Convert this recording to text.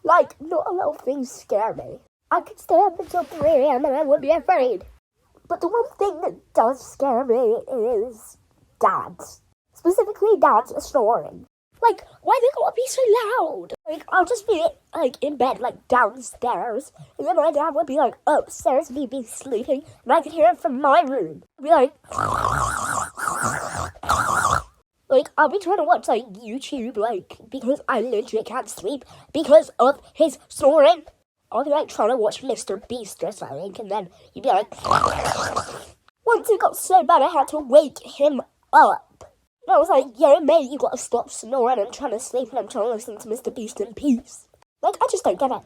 Like, not a lot of things scare me. I could stay up until 3 a.m. and I wouldn't be afraid. But the one thing that does scare me is dads. Specifically, dads snoring. Like, why they gotta be so loud? Like, I'll just be, like, in bed, like, downstairs. And then my dad would be, like, upstairs, me be sleeping. And I could hear it from my room. I'd be like... Like, I'll be trying to watch, like, YouTube, like, because I literally can't sleep because of his snoring. I'll be, like, trying to watch Mr. Beast or something, and then you'd be like... Once it got so bad, I had to wake him up. And I was like, yo, mate, you gotta stop snoring. I'm trying to sleep and I'm trying to listen to Mr. Beast in peace. Like, I just don't get it.